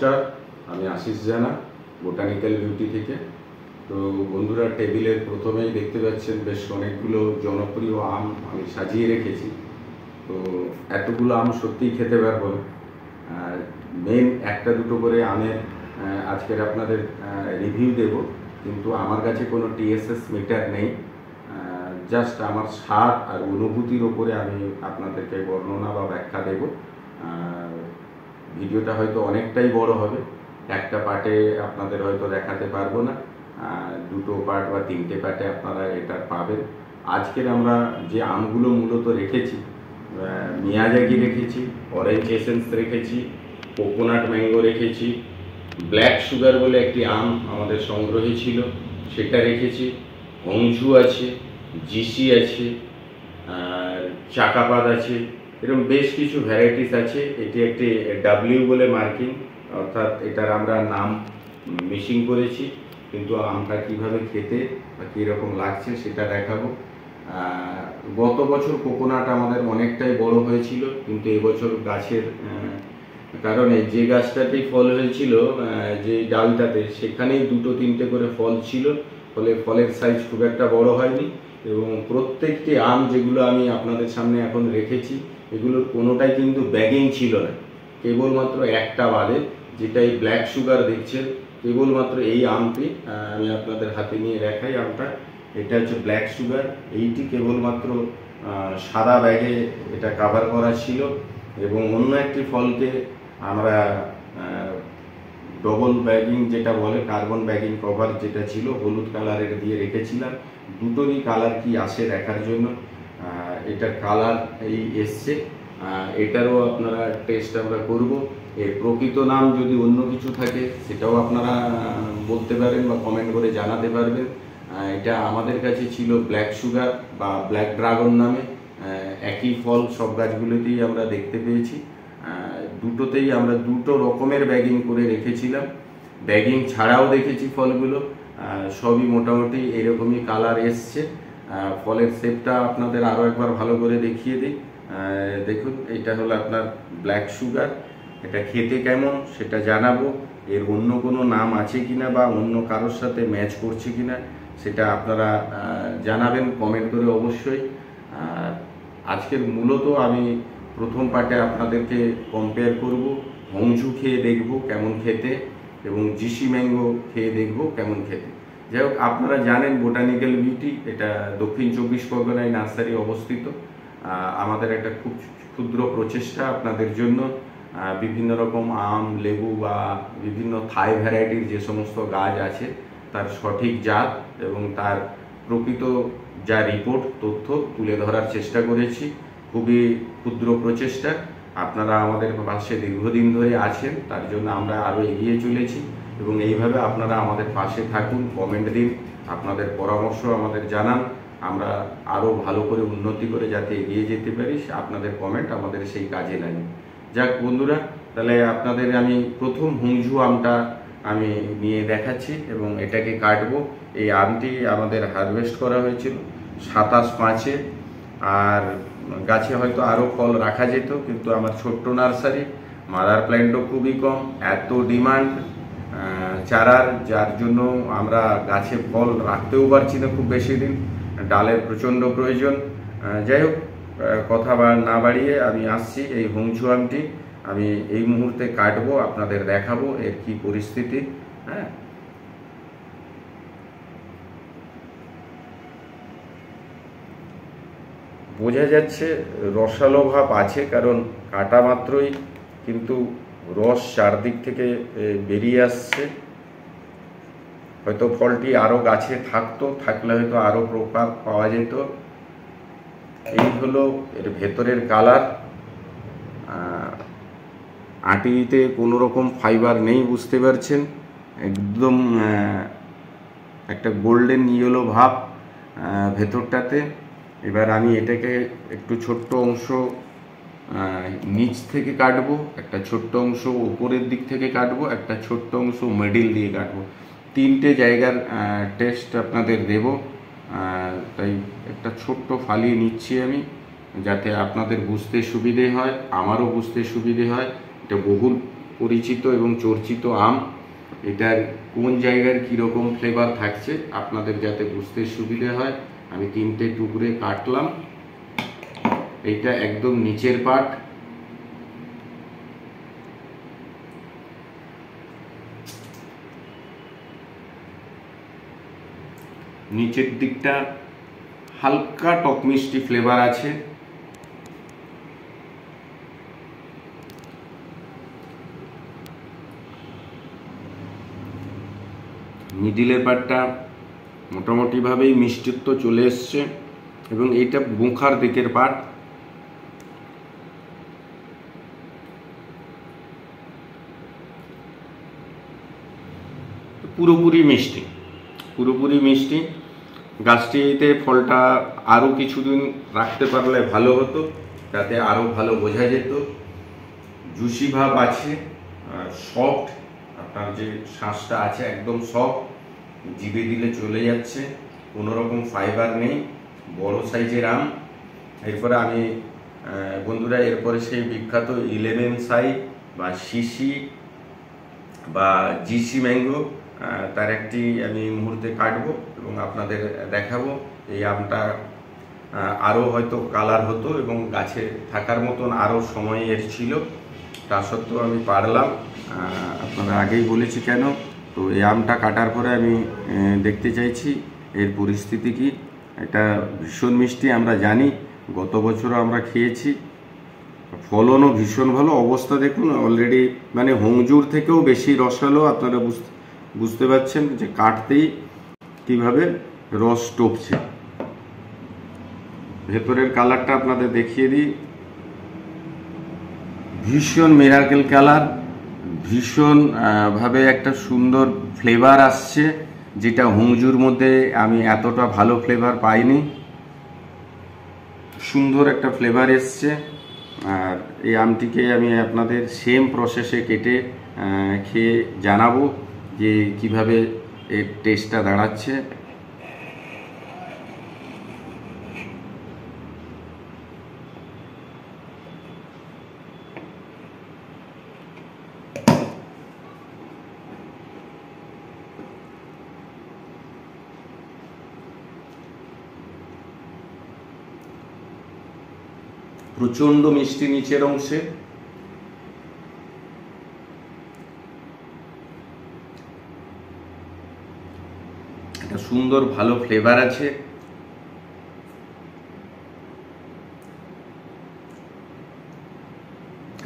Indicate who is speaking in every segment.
Speaker 1: নমস্কার, আমি আশিস জানা বোটানিক্যাল বিউটি থেকে। তো বন্ধুরা, টেবিলের প্রথমেই দেখতে পাচ্ছেন বেশ অনেকগুলো জনপ্রিয় আম আমি সাজিয়ে রেখেছি। তো এতগুলো আম সত্যিই খেতে পারবো না। মেন একটা দুটো করে আমের আজকের আপনাদের রিভিউ দেব, কিন্তু আমার কাছে কোনো টিএসএস মিটার নেই। জাস্ট আমার স্বাদ আর অনুভূতির ওপরে আমি আপনাদেরকে বর্ণনা বা ব্যাখ্যা দেব। ভিডিওটা হয়তো অনেকটাই বড় হবে, একটা পার্টে আপনাদের হয়তো দেখাতে পারবো না, দুটো পার্ট বা তিনটে পার্টে আপনারা এটা পাবেন। আজকের আমরা যে আমগুলো মূলত রেখেছি, মিয়াজাকি রেখেছি, অরেঞ্জ এসেন্স রেখেছি, কোকোনাট ম্যাঙ্গো রেখেছি, ব্ল্যাক সুগার বলে একটি আম আমাদের সংগ্রহে ছিল সেটা রেখেছি, হংঝু আছে, জিসি আছে, আর চাকাপাত আছে, এরকম বেশ কিছু ভ্যারাইটিস আছে। এটি একটি ডাব্লিউ বলে মার্কিং, অর্থাৎ এটার আমরা নাম মিসিং করেছি, কিন্তু আমটা কিভাবে খেতে বা কীরকম লাগছে সেটা দেখাবো। গত বছর কোকোনাট আমাদের অনেকটাই বড় হয়েছিল, কিন্তু এবছর গাছের কারণে যে গাছটাতেই ফল হয়েছিল, যে ডালটাতে, সেখানেই দুটো তিনটে করে ফল ছিল, ফলে ফলের সাইজ খুব একটা বড় হয়নি। এবং প্রত্যেকটি আম যেগুলো আমি আপনাদের সামনে এখন রেখেছি, এগুলোর কোনোটাই কিন্তু ব্যাগিং ছিল না, কেবলমাত্র একটা বাদে, যেটা এই ব্ল্যাক সুগার দেখছেন। কেবলমাত্র এই আমটি আমি আপনাদের হাতে নিয়ে দেখাই। আমটা এটা হচ্ছে ব্ল্যাক সুগার, এইটি কেবলমাত্র সাদা ব্যাগে এটা কাভার করা ছিল। এবং অন্য একটি ফলকে আমরা ডবল ব্যাগিং যেটা বলে, কার্বন ব্যাগিং কভার যেটা ছিল, হলুদ কালারের দিয়ে রেখেছিলাম, দুটোরই কালার কি আসে দেখার জন্য। এটার কালার এই এসছে, এটারও আপনারা টেস্ট আমরা করব। এর প্রকৃত নাম যদি অন্য কিছু থাকে সেটাও আপনারা বলতে পারেন বা কমেন্ট করে জানাতে পারবেন। এটা আমাদের কাছে ছিল ব্ল্যাক সুগার বা ব্ল্যাক ড্রাগন নামে। একই ফল সব গাছগুলোতেই আমরা দেখতে পেয়েছি। দুটোতেই আমরা দুটো রকমের ব্যাগিং করে রেখেছিলাম, ব্যাগিং ছাড়াও দেখেছি ফলগুলো, সবই মোটামুটি এরকমই কালার এসছে। ফলের শেপটা আপনাদের আরও একবার ভালো করে দেখিয়ে দিই। দেখুন, এটা হলো আপনার ব্ল্যাক সুগার। এটা খেতে কেমন সেটা জানাবো, এর অন্য কোনো নাম আছে কিনা বা অন্য কারোর সাথে ম্যাচ করছে কিনা সেটা আপনারা জানাবেন কমেন্ট করে অবশ্যই। আজকের মূলত আমি প্রথম পার্টে আপনাদেরকে কম্পেয়ার করব, হংঝু খেয়ে দেখব কেমন খেতে, এবং জিসি ম্যাঙ্গো খেয়ে দেখব কেমন খেতে। যাই হোক, আপনারা জানেন বোটানিক্যাল বিউটি এটা দক্ষিণ 24 পরগনায় নার্সারি অবস্থিত। আমাদের একটা খুব ক্ষুদ্র প্রচেষ্টা আপনাদের জন্য বিভিন্ন রকম আম, লেবু বা বিভিন্ন থাই ভ্যারাইটির যে সমস্ত গাছ আছে তার সঠিক জাত এবং তার প্রকৃত যা রিপোর্ট তথ্য তুলে ধরার চেষ্টা করেছি। খুবই ক্ষুদ্র প্রচেষ্টা, আপনারা আমাদের পাশে দীর্ঘদিন ধরে আছেন, তার জন্য আমরা আরও এগিয়ে চলেছি। এবং এইভাবে আপনারা আমাদের পাশে থাকুন, কমেন্ট দিন, আপনাদের পরামর্শ আমাদের জানান, আমরা আরও ভালো করে উন্নতি করে যাতে এগিয়ে যেতে পারি, আপনাদের কমেন্ট আমাদের সেই কাজে লাগে। যাক বন্ধুরা, তাহলে আপনাদের আমি প্রথম হংঝু আমটা আমি নিয়ে দেখাচ্ছি এবং এটাকে কাটবো। এই আমটি আমাদের হারভেস্ট করা হয়েছিল 27/5-এ, আর গাছে হয়তো আরও ফল রাখা যেত, কিন্তু আমার ছোট্ট নার্সারি, মাদার প্ল্যান্টও খুবই কম, এত ডিমান্ড চারার, যার জন্য আমরা গাছে ফল রাখতেও পারছি না খুব বেশি দিন, ডালের প্রচণ্ড প্রয়োজন। যাই হোক, কথা না বাড়িয়ে আমি আসছি। এই হংঝু আমটি আমি এই মুহূর্তে কাটবো, আপনাদের দেখাবো এর কি পরিস্থিতি। হ্যাঁ, বোঝা যাচ্ছে রসালো ভাব আছে, কারণ কাটা মাত্রই কিন্তু রস চারদিক থেকে বেরিয়ে আসছে। হয়তো ফলটি আরও গাছে থাকলে হয়তো আরও প্রকার পাওয়া যেত। এই হলো এর ভেতরের কালার। আটিতে কোনো রকম ফাইবার নেই, বুঝতে পারছেন, একদম একটা গোল্ডেন ইয়েলো ভাব ভেতরটাতে। এবার আমি এটাকে একটু ছোট্ট অংশ নিচ থেকে কাটবো, একটা ছোট্ট অংশ উপরের দিক থেকে কাটবো, একটা ছোট্ট অংশ মিডিল দিয়ে কাটবো, তিনটে জায়গার টেস্ট আপনাদের দেব। তাই একটা ছোট্ট ফালিয়ে নিচ্ছি আমি, যাতে আপনাদের বুঝতে সুবিধে হয়, আমারও বুঝতে সুবিধে হয়। এটা বহুল পরিচিত এবং চর্চিত আম। এটার কোন জায়গার কীরকম ফ্লেভার থাকছে আপনাদের যাতে বুঝতে সুবিধে হয়, আমি 3টে টুকরে কাটলাম। এইটা একদম নিচের পার্ট, নিচের দিকটা হালকা টক মিষ্টি ফ্লেভার আছে। মিডিলের পার্টটা মোটামুটিভাবেই মিষ্টিত্ব চলে এসছে এবং এইটা মুখার দিকের পার্ট। পুরোপুরি মিষ্টি, পুরোপুরি মিষ্টি। গাছটিতে ফলটা আরও কিছুদিন রাখতে পারলে ভালো হতো, তাতে আরও ভালো বোঝা যেত। জুসি ভাব আছে, সফট, আপনার যে শ্বাসটা আছে একদম সফট, জিভে দিলে চলে যাচ্ছে, কোনো রকম ফাইবার নেই, বড় সাইজের আম। এরপরে আমি বন্ধুরা এরপরে সেই বিখ্যাত 11 সাই বা শিশি বা জিসি ম্যাঙ্গো, তার একটি আমি এই মুহূর্তে কাটবো এবং আপনাদের দেখাবো। এই আমটা আরও হয়তো কালার হতো এবং গাছে থাকার মতন আরও সময় এর ছিল, তা সত্ত্বেও আমি পারলাম। আপনারা আগেই বলেছি কেন। তো এই আমটা কাটার পরে আমি দেখতে চাইছি এর পরিস্থিতি কি। এটা ভীষণ মিষ্টি, আমরা জানি, গত বছরও আমরা খেয়েছি, ফলনও ভীষণ ভালো। অবস্থা দেখুন, অলরেডি মানে হংজুর থেকেও বেশি রসালো। আপনারা বুঝতে পারছেন যে কাটতেই কিভাবে রস টপছে। ভেতরের কালারটা আপনাদের দেখিয়ে দিই, ভীষণ মিরাকেল কালার, ভীষণ ভাবে একটা সুন্দর ফ্লেভার আসছে, যেটা হংজুর মধ্যে আমি এতটা ভালো ফ্লেভার পাইনি। সুন্দর একটা ফ্লেভার এসছে। আর এই আমটিকে আমি আপনাদের সেম প্রসেসে কেটে খেয়ে জানাবো যে কিভাবে এর টেস্টটা দাঁড়াচ্ছে। প্রচন্ড মিষ্টি নিচের অংশে, একটা সুন্দর ভালো ফ্লেভার আছে।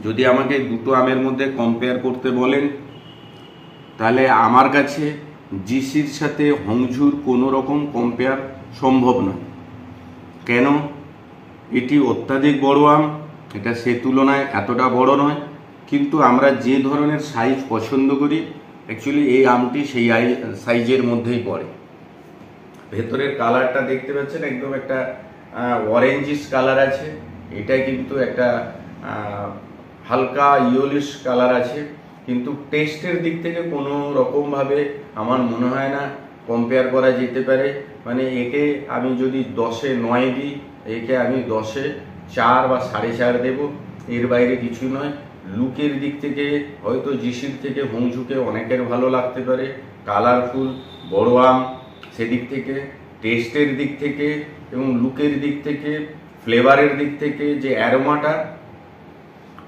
Speaker 1: যদি আমাকে দুটো আমের মধ্যে কম্পেয়ার করতে বলেন, তাহলে আমার কাছে জিসির সাথে হংজুর কোনো রকম কম্পেয়ার সম্ভব নয়। কেন? এটি অত্যাধিক বড় আম, এটা সে তুলনায় এতটা বড় নয়, কিন্তু আমরা যে ধরনের সাইজ পছন্দ করি অ্যাকচুয়ালি এই আমটি সেই সাইজের মধ্যেই পড়ে। ভেতরের কালারটা দেখতে পাচ্ছেন, একদম একটা অরেঞ্জিস কালার আছে। এটা কিন্তু একটা হালকা ইয়েলোইশ কালার আছে, কিন্তু টেস্টের দিক থেকে কোনো রকমভাবে আমার মনে হয় না কম্পেয়ার করা যেতে পারে। মানে একে আমি যদি 10-এ 9 দিই, একে আমি 10-এ 4 বা 4.5 দেব, এর বাইরে কিছু নয়। লুকের দিক থেকে হয়তো জিসির থেকে হংজুকে অনেকের ভালো লাগতে পারে, কালারফুল বড় আম, সেদিক থেকে টেস্টের দিক থেকে এবং লুকের দিক থেকে ফ্লেভারের দিক থেকে যে অ্যারোমাটা,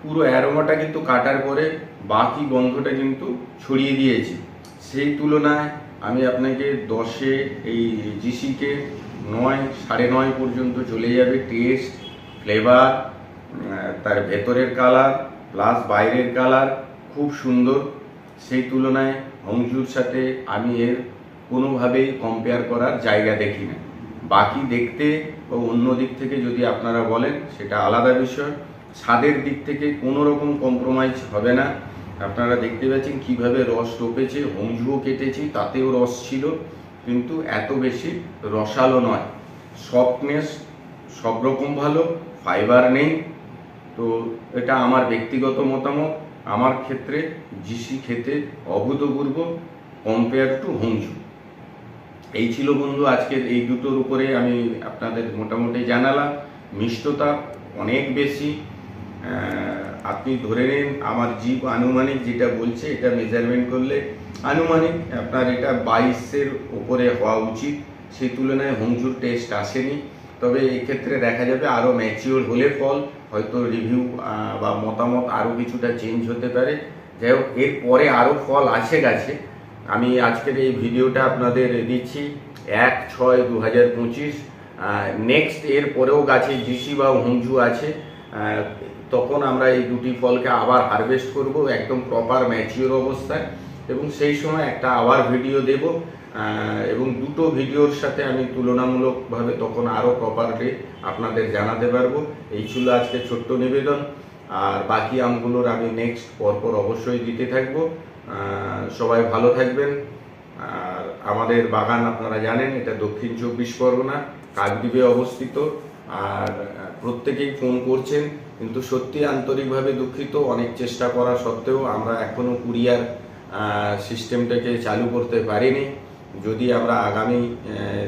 Speaker 1: পুরো অ্যারোমাটা কিন্তু কাটার পরে বাকি গন্ধটা কিন্তু ছড়িয়ে দিয়েছে। সেই তুলনায় আমি আপনাকে 10-এ এই জিসিকে 9, 9.5 পর্যন্ত চলে যাবে। টেস্ট, ফ্লেভার, তার ভেতরের কালার প্লাস বাইরের কালার খুব সুন্দর। সেই তুলনায় হংজুর সাথে আমি এর কোনোভাবেই কম্পেয়ার করার জায়গা দেখি না। বাকি দেখতে ও অন্য দিক থেকে যদি আপনারা বলেন সেটা আলাদা বিষয়। স্বাদের দিক থেকে কোনো রকম কম্প্রোমাইজ হবে না। আপনারা দেখতে পাচ্ছেন কিভাবে রস টোপেছে, হংজুও কেটেছি, তাতেও রস ছিল, কিন্তু এত বেশি রসালো নয়। সফটনেস সব রকম ভালো, ফাইবার নেই। তো এটা আমার ব্যক্তিগত মতামত। আমার ক্ষেত্রে জিসি খেতে অভূতপূর্ব কম্পেয়ার টু হংজু। এই ছিল বন্ধু আজকের এই দুটোর উপরে আমি আপনাদের মোটামুটি জানালাম। মিষ্টতা অনেক বেশি, আপনি ধরে নিন আমার জিপ আনুমানিক যেটা বলছে, এটা মেজারমেন্ট করলে আনুমানিক আপনার এটা 22-এর উপরে হওয়া উচিত। সেই তুলনায় হংজুর টেস্ট আসেনি। তবে এক্ষেত্রে দেখা যাবে আরও ম্যাচিওর হলে ফল হয়তো রিভিউ বা মতামত আরও কিছুটা চেঞ্জ হতে পারে। যাই হোক, এরপরে আরও ফল আছে গাছে। আমি আজকের এই ভিডিওটা আপনাদের দিচ্ছি 1/6/2025। নেক্সট এর পরেও গাছে জিসি বা হংজু আছে, তখন আমরা এই দুটি ফলকে আবার হারভেস্ট করব একদম প্রপার ম্যাচিওর অবস্থায়, এবং সেই সময় একটা আবার ভিডিও দেব, এবং দুটো ভিডিওর সাথে আমি তুলনামূলকভাবে তখন আরও প্রপারলি আপনাদের জানাতে পারবো। এই ছিল আজকে ছোট্ট নিবেদন। আর বাকি আমগুলোর আমি নেক্সট পরপর অবশ্যই দিতে থাকবো। সবাই ভালো থাকবেন। আর আমাদের বাগান আপনারা জানেন এটা দক্ষিণ 24 পরগনা, কাকদ্বীপে অবস্থিত। আর প্রত্যেকেই ফোন করছেন, কিন্তু সত্যি আন্তরিকভাবে দুঃখিত, অনেক চেষ্টা করা সত্ত্বেও আমরা এখনো কুরিয়ার সিস্টেমটাকে চালু করতে পারিনি। যদি আমরা আগামী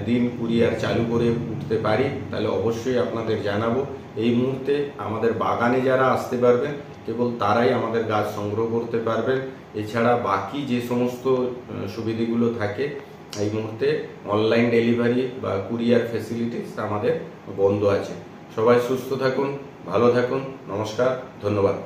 Speaker 1: দিন কুরিয়ার চালু করে উঠতে পারি তাহলে অবশ্যই আপনাদের জানাবো। এই মুহূর্তে আমাদের বাগানে যারা আসতে পারবেন কেবল তারাই আমাদের গাছ সংগ্রহ করতে পারবেন। এছাড়া বাকি যে সমস্ত সুবিধাগুলো থাকে এই মুহূর্তে অনলাইন ডেলিভারি বা কুরিয়ার ফ্যাসিলিটিস আমাদের বন্ধ আছে। সবাই সুস্থ থাকুন, ভালো থাকুন। নমস্কার, ধন্যবাদ।